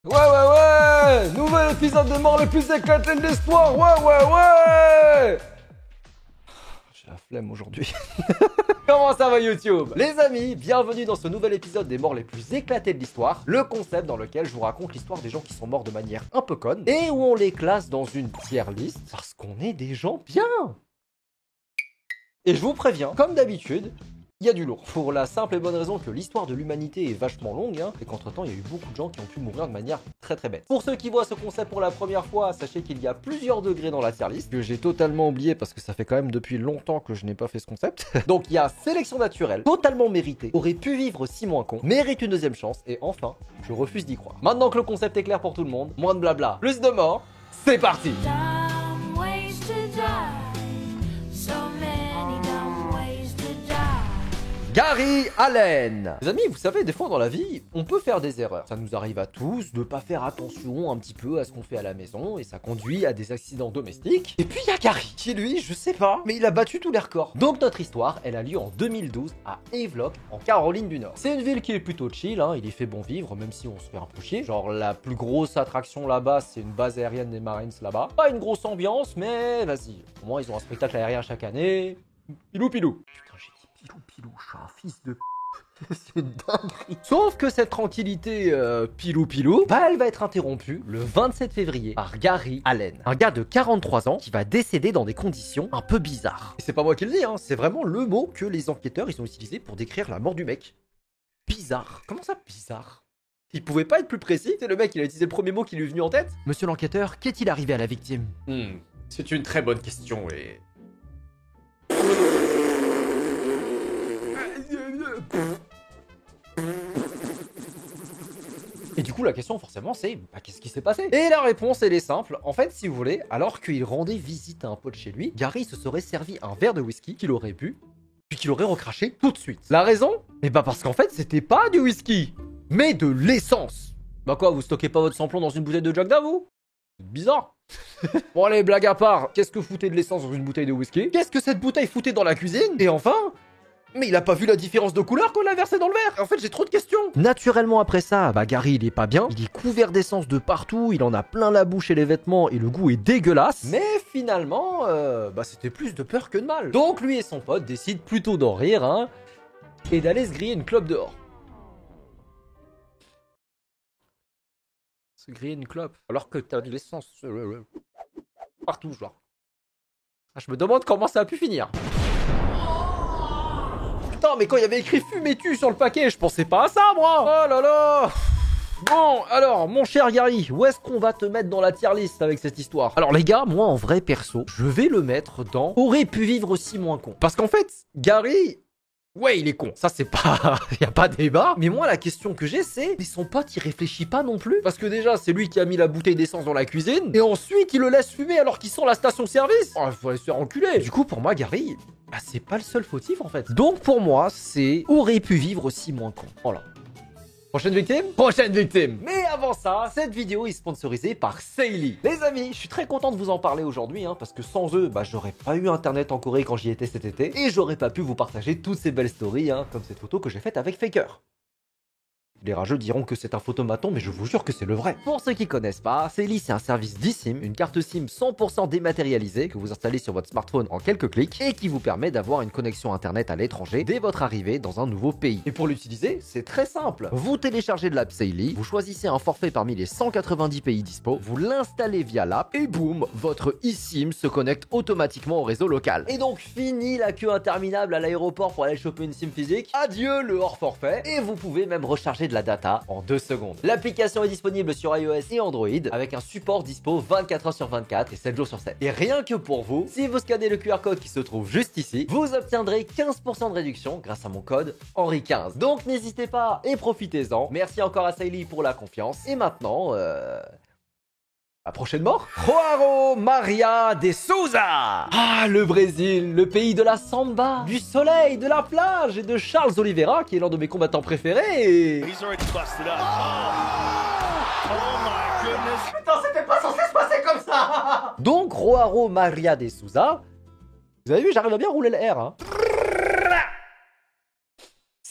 Ouais nouvel épisode des morts les plus éclatées de l'histoire. Ouais J'ai la flemme aujourd'hui. Comment ça va YouTube? Les amis, bienvenue dans ce nouvel épisode des morts les plus éclatées de l'histoire. Le concept dans lequel je vous raconte l'histoire des gens qui sont morts de manière un peu conne et où on les classe dans une tier list parce qu'on est des gens bien. Et je vous préviens, comme d'habitude, il y a du lourd. Pour la simple et bonne raison que l'histoire de l'humanité est vachement longue, et qu'entre temps il y a eu beaucoup de gens qui ont pu mourir de manière très bête. Pour ceux qui voient ce concept pour la première fois, sachez qu'il y a plusieurs degrés dans la tier list, que j'ai totalement oublié parce que ça fait quand même depuis longtemps que je n'ai pas fait ce concept. Donc il y a sélection naturelle, totalement méritée, aurait pu vivre 6 mois con, mérite une deuxième chance, et enfin, je refuse d'y croire. Maintenant que le concept est clair pour tout le monde, moins de blabla, plus de morts, c'est parti! Gary Allen. Les amis, vous savez, des fois dans la vie, on peut faire des erreurs. Ça nous arrive à tous de pas faire attention un petit peu à ce qu'on fait à la maison et ça conduit à des accidents domestiques. Et puis il y a Gary, qui lui, je sais pas, mais il a battu tous les records. Donc notre histoire, elle a lieu en 2012 à Havelock, en Caroline du Nord. C'est une ville qui est plutôt chill, il y fait bon vivre, même si on se fait un peu chier. Genre la plus grosse attraction là-bas, c'est une base aérienne des Marines là-bas. Pas une grosse ambiance, mais vas-y. Au moins ils ont un spectacle aérien chaque année. Pilou. Putain, j'ai dit pilou, je suis un fils de c'est une dinguerie. Sauf que cette tranquillité pilou, elle va être interrompue le 27 février par Gary Allen. Un gars de 43 ans qui va décéder dans des conditions un peu bizarres. Et c'est pas moi qui le dis, c'est vraiment le mot que les enquêteurs ils ont utilisé pour décrire la mort du mec. Bizarre. Comment ça, bizarre? Il pouvait pas être plus précis? C'est le mec, il a utilisé le premier mot qui lui est venu en tête. Monsieur l'enquêteur, qu'est-il arrivé à la victime? C'est une très bonne question et... Et du coup, la question, forcément, c'est qu'est-ce qui s'est passé? Et la réponse, elle est simple. En fait, si vous voulez, alors qu'il rendait visite à un pote chez lui, Gary se serait servi un verre de whisky qu'il aurait bu, puis qu'il aurait recraché tout de suite. La raison? Parce qu'en fait, c'était pas du whisky, mais de l'essence. Bah quoi, vous stockez pas votre samplon dans une bouteille de Jack Da, vous? C'est bizarre. Bon allez, blague à part, qu'est-ce que foutait de l'essence dans une bouteille de whisky? Qu'est-ce que cette bouteille foutait dans la cuisine? Et enfin... Mais il a pas vu la différence de couleur qu'on a versé dans le verre. En fait, j'ai trop de questions. Naturellement, après ça, Gary, il est pas bien. Il est couvert d'essence de partout. Il en a plein la bouche et les vêtements. Et le goût est dégueulasse. Mais finalement, c'était plus de peur que de mal. Donc, lui et son pote décident plutôt d'en rire, et d'aller se griller une clope dehors. Se griller une clope alors que t'as de l'essence partout, genre. Je me demande comment ça a pu finir. Putain, mais quand il y avait écrit fumez-tu sur le paquet, je pensais pas à ça, moi. Oh là là. Bon, alors, mon cher Gary, où est-ce qu'on va te mettre dans la tier list avec cette histoire? Alors les gars, moi en vrai perso, je vais le mettre dans aurait pu vivre aussi moins con. Parce qu'en fait, Gary... Ouais, il est con, ça c'est pas... y a pas débat. Mais moi, la question que j'ai, c'est... Mais son pote, il réfléchit pas non plus? Parce que déjà, c'est lui qui a mis la bouteille d'essence dans la cuisine. Et ensuite, il le laisse fumer alors qu'il sent la station-service. Oh, il faut aller se faire enculer. Du coup, pour moi, Gary... c'est pas le seul fautif, en fait. Donc, pour moi, c'est... aurait pu vivre aussi moins con. Voilà. Prochaine victime? Prochaine victime! Mais avant ça, cette vidéo est sponsorisée par Saily. Les amis, je suis très content de vous en parler aujourd'hui, parce que sans eux, j'aurais pas eu internet en Corée quand j'y étais cet été, et j'aurais pas pu vous partager toutes ces belles stories, comme cette photo que j'ai faite avec Faker. Les rageux diront que c'est un photomaton, mais je vous jure que c'est le vrai. Pour ceux qui connaissent pas, Saily c'est un service d'eSIM, une carte SIM 100% dématérialisée que vous installez sur votre smartphone en quelques clics et qui vous permet d'avoir une connexion internet à l'étranger dès votre arrivée dans un nouveau pays. Et pour l'utiliser, c'est très simple. Vous téléchargez de l'app Saily, vous choisissez un forfait parmi les 190 pays dispo, vous l'installez via l'app et boum, votre eSIM se connecte automatiquement au réseau local. Et donc fini la queue interminable à l'aéroport pour aller choper une SIM physique, adieu le hors forfait et vous pouvez même recharger de la data en 2 secondes. L'application est disponible sur iOS et Android avec un support dispo 24 h sur 24 et 7 jours sur 7. Et rien que pour vous, si vous scannez le QR code qui se trouve juste ici, vous obtiendrez 15% de réduction grâce à mon code Henri15. Donc n'hésitez pas et profitez-en. Merci encore à Saily pour la confiance. Et maintenant, la prochaine mort? João Maria de Souza. Ah, le Brésil, le pays de la samba, du soleil, de la plage et de Charles Oliveira, qui est l'un de mes combattants préférés. Et... Putain, c'était pas censé se passer comme ça. Donc, João Maria de Souza, vous avez vu, j'arrive à bien rouler le R,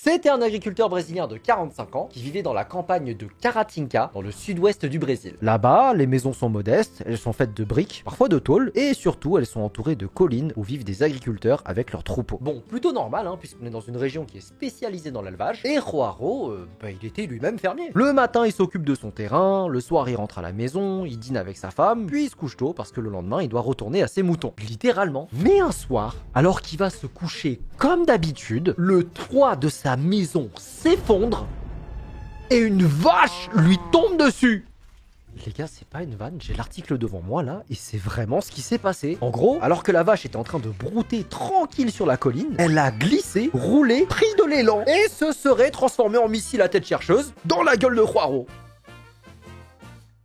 C'était un agriculteur brésilien de 45 ans qui vivait dans la campagne de Caratinga, dans le sud-ouest du Brésil. Là-bas, les maisons sont modestes, elles sont faites de briques, parfois de tôle, et surtout, elles sont entourées de collines où vivent des agriculteurs avec leurs troupeaux. Bon, plutôt normal, hein, puisqu'on est dans une région qui est spécialisée dans l'élevage, et Joao, il était lui-même fermier. Le matin, il s'occupe de son terrain, le soir, il rentre à la maison, il dîne avec sa femme, puis il se couche tôt parce que le lendemain, il doit retourner à ses moutons. Littéralement. Mais un soir, alors qu'il va se coucher comme d'habitude, le toit de sa maison s'effondre et une vache lui tombe dessus. Les gars, c'est pas une vanne, j'ai l'article devant moi là, et c'est vraiment ce qui s'est passé. En gros, alors que la vache était en train de brouter tranquille sur la colline, elle a glissé, roulé, pris de l'élan, et se serait transformée en missile à tête chercheuse dans la gueule de Joao.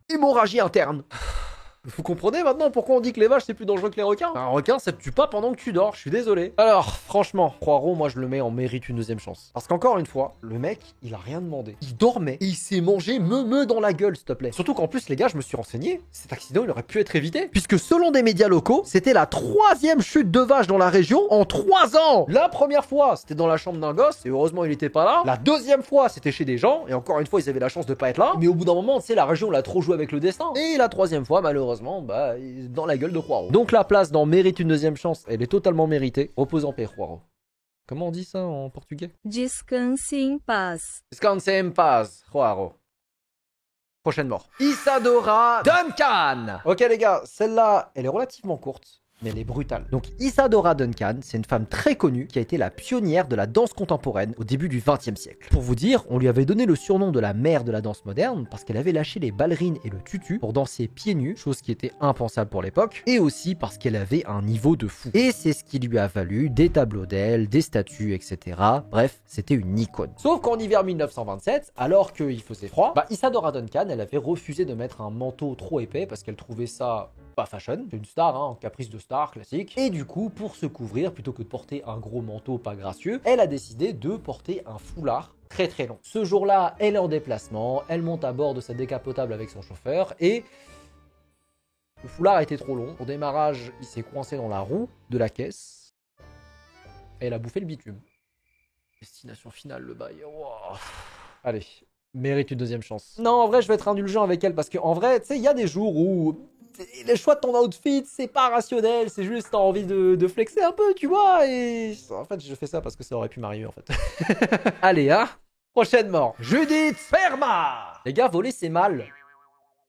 Hémorragie interne. Vous comprenez maintenant pourquoi on dit que les vaches c'est plus dangereux que les requins? Un requin ça te tue pas pendant que tu dors, je suis désolé. Alors, franchement, Poirot, moi je le mets en mérite une deuxième chance. Parce qu'encore une fois, le mec, il a rien demandé. Il dormait et il s'est mangé meumeux dans la gueule, s'il te plaît. Surtout qu'en plus, les gars, je me suis renseigné, cet accident il aurait pu être évité. Puisque selon des médias locaux, c'était la 3e chute de vache dans la région en 3 ans. La première fois, c'était dans la chambre d'un gosse et heureusement il était pas là. La deuxième fois, c'était chez des gens et encore une fois, ils avaient la chance de pas être là. Mais au bout d'un moment, tu sais, la région l'a trop joué avec le destin. Et la 3e fois, malheureusement, dans la gueule de Poirot. Donc la place dans mérite une deuxième chance, elle est totalement méritée. Repose en paix, Poirot. Comment on dit ça en portugais? Descanse em paz. Descanse en paz, Poirot. Prochaine mort. Isadora Duncan. Ok les gars, celle-là, elle est relativement courte, mais elle est brutale. Donc Isadora Duncan, c'est une femme très connue qui a été la pionnière de la danse contemporaine au début du XXe siècle. Pour vous dire, on lui avait donné le surnom de la mère de la danse moderne parce qu'elle avait lâché les ballerines et le tutu pour danser pieds nus, chose qui était impensable pour l'époque, et aussi parce qu'elle avait un niveau de fou. Et c'est ce qui lui a valu des tableaux d'elle, des statues, etc. Bref, c'était une icône. Sauf qu'en hiver 1927, alors qu'il faisait froid, Isadora Duncan, elle avait refusé de mettre un manteau trop épais parce qu'elle trouvait ça pas fashion, c'est une star, hein, caprice de star classique. Et du coup, pour se couvrir, plutôt que de porter un gros manteau pas gracieux, elle a décidé de porter un foulard très très long. Ce jour-là, elle est en déplacement, elle monte à bord de sa décapotable avec son chauffeur et le foulard était trop long. Au démarrage, il s'est coincé dans la roue de la caisse et elle a bouffé le bitume. Destination finale, le bail. Wow. Allez, mérite une deuxième chance. Non, en vrai, je vais être indulgent avec elle parce qu'en vrai, tu sais, il y a des jours où les choix de ton outfit, c'est pas rationnel, c'est juste t'as envie de flexer un peu, tu vois, et en fait, je fais ça parce que ça aurait pu m'arriver, en fait. Allez, hein. Prochaine mort. Judith Perma. Les gars, voler, c'est mal.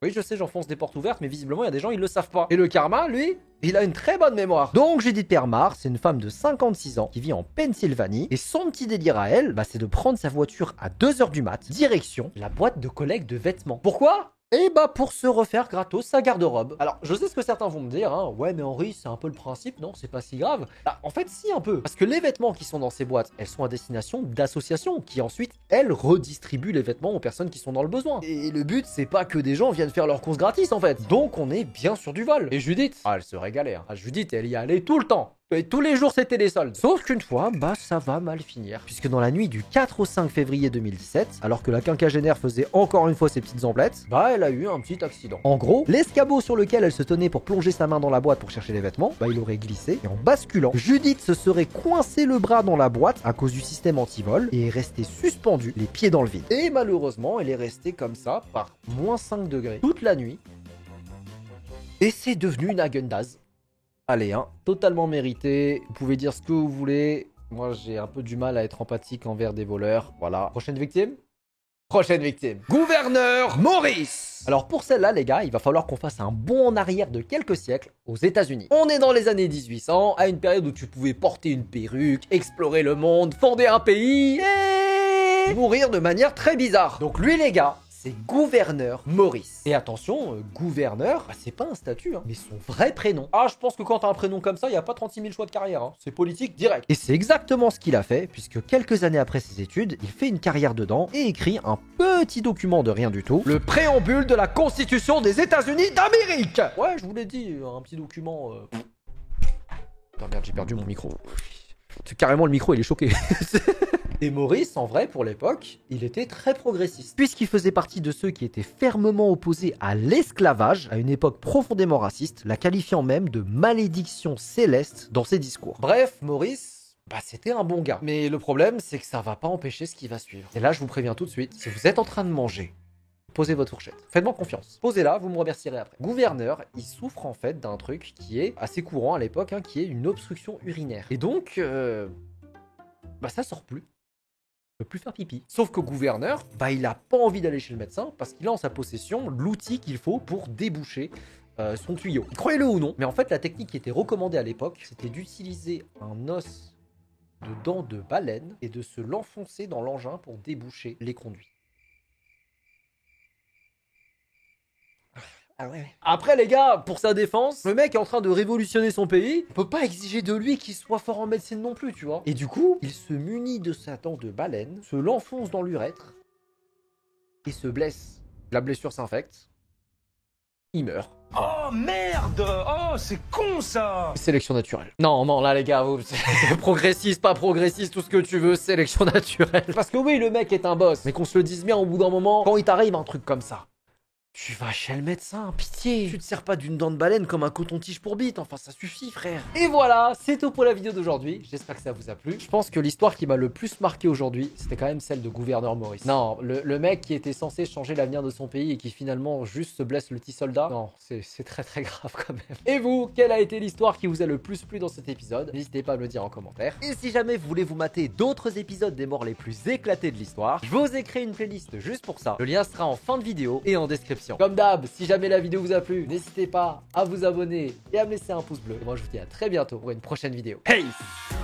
Oui, je sais, j'enfonce des portes ouvertes, mais visiblement, il y a des gens, ils le savent pas. Et le karma, lui, il a une très bonne mémoire. Donc, Judith Permar, c'est une femme de 56 ans qui vit en Pennsylvanie. Et son petit délire à elle, c'est de prendre sa voiture à 2h du mat, direction la boîte de collecte de vêtements. Pourquoi ? Et pour se refaire gratos sa garde-robe. Alors, je sais ce que certains vont me dire, hein. Ouais, mais Henri, c'est un peu le principe, non? C'est pas si grave. En fait, si, un peu. Parce que les vêtements qui sont dans ces boîtes, elles sont à destination d'associations qui ensuite, elles, redistribuent les vêtements aux personnes qui sont dans le besoin. Et le but, c'est pas que des gens viennent faire leurs courses gratis, en fait. Donc, on est bien sur du vol. Et Judith, elle se régalait. Hein. Judith, elle y allait tout le temps. Et tous les jours, c'était les soldes. Sauf qu'une fois, ça va mal finir. Puisque dans la nuit du 4 au 5 février 2017, alors que la quinquagénaire faisait encore une fois ses petites emplettes, elle a eu un petit accident. En gros, l'escabeau sur lequel elle se tenait pour plonger sa main dans la boîte pour chercher les vêtements, il aurait glissé. Et en basculant, Judith se serait coincé le bras dans la boîte à cause du système anti-vol et est restée suspendue, les pieds dans le vide. Et malheureusement, elle est restée comme ça, par moins 5 degrés, toute la nuit. Et c'est devenu une Häagen-Dazs. Allez, hein, totalement mérité. Vous pouvez dire ce que vous voulez. Moi, j'ai un peu du mal à être empathique envers des voleurs. Voilà. Prochaine victime? Prochaine victime. Gouverneur Maurice. Alors pour celle-là, les gars, il va falloir qu'on fasse un bond en arrière de quelques siècles aux États-Unis. On est dans les années 1800, à une période où tu pouvais porter une perruque, explorer le monde, fonder un pays et mourir de manière très bizarre. Donc lui, les gars, c'est Gouverneur Maurice. Et attention, gouverneur, c'est pas un statut, hein, mais son vrai prénom. Ah, je pense que quand t'as un prénom comme ça, il n'y a pas 36 000 choix de carrière. Hein. C'est politique direct. Et c'est exactement ce qu'il a fait, puisque quelques années après ses études, il fait une carrière dedans et écrit un petit document de rien du tout. Le préambule de la Constitution des États-Unis d'Amérique. Ouais, je vous l'ai dit, un petit document... Putain, merde, j'ai perdu mon micro. Carrément, le micro, il est choqué. Et Maurice, en vrai, pour l'époque, il était très progressiste, puisqu'il faisait partie de ceux qui étaient fermement opposés à l'esclavage, à une époque profondément raciste, la qualifiant même de malédiction céleste dans ses discours. Bref, Maurice, bah c'était un bon gars. Mais le problème, c'est que ça va pas empêcher ce qui va suivre. Et là, je vous préviens tout de suite, si vous êtes en train de manger, posez votre fourchette. Faites-moi confiance. Posez-la, vous me remercierez après. Gouverneur, il souffre en fait d'un truc qui est assez courant à l'époque, hein, qui est une obstruction urinaire. Et donc, bah ça sort plus. Il peut plus faire pipi. Sauf que Gouverneur, bah il a pas envie d'aller chez le médecin parce qu'il a en sa possession l'outil qu'il faut pour déboucher son tuyau. Croyez-le ou non, mais en fait la technique qui était recommandée à l'époque, c'était d'utiliser un os de dents de baleine et de se l'enfoncer dans l'engin pour déboucher les conduits. Ah ouais. Après les gars, pour sa défense, le mec est en train de révolutionner son pays, on peut pas exiger de lui qu'il soit fort en médecine non plus, tu vois. Et du coup, il se munit de sa dent de baleine, se l'enfonce dans l'urètre et se blesse. La blessure s'infecte, il meurt. Oh merde! Oh, c'est con ça! Sélection naturelle. Non, non, là les gars, progressiste, pas progressiste, tout ce que tu veux, sélection naturelle. Parce que oui, le mec est un boss, mais qu'on se le dise bien au bout d'un moment, quand il t'arrive un truc comme ça, tu vas chez le médecin, pitié. Tu te sers pas d'une dent de baleine comme un coton-tige pour bite, enfin ça suffit frère. Et voilà, c'est tout pour la vidéo d'aujourd'hui, j'espère que ça vous a plu. Je pense que l'histoire qui m'a le plus marqué aujourd'hui, c'était quand même celle de Gouverneur Maurice. Non, le mec qui était censé changer l'avenir de son pays et qui finalement juste se blesse le petit soldat, non, c'est très très grave quand même. Et vous, quelle a été l'histoire qui vous a le plus plu dans cet épisode? N'hésitez pas à me le dire en commentaire. Et si jamais vous voulez vous mater d'autres épisodes des morts les plus éclatés de l'histoire, je vous ai créé une playlist juste pour ça. Le lien sera en fin de vidéo et en description. Comme d'hab, si jamais la vidéo vous a plu, n'hésitez pas à vous abonner et à me laisser un pouce bleu. Et moi je vous dis à très bientôt pour une prochaine vidéo. Peace!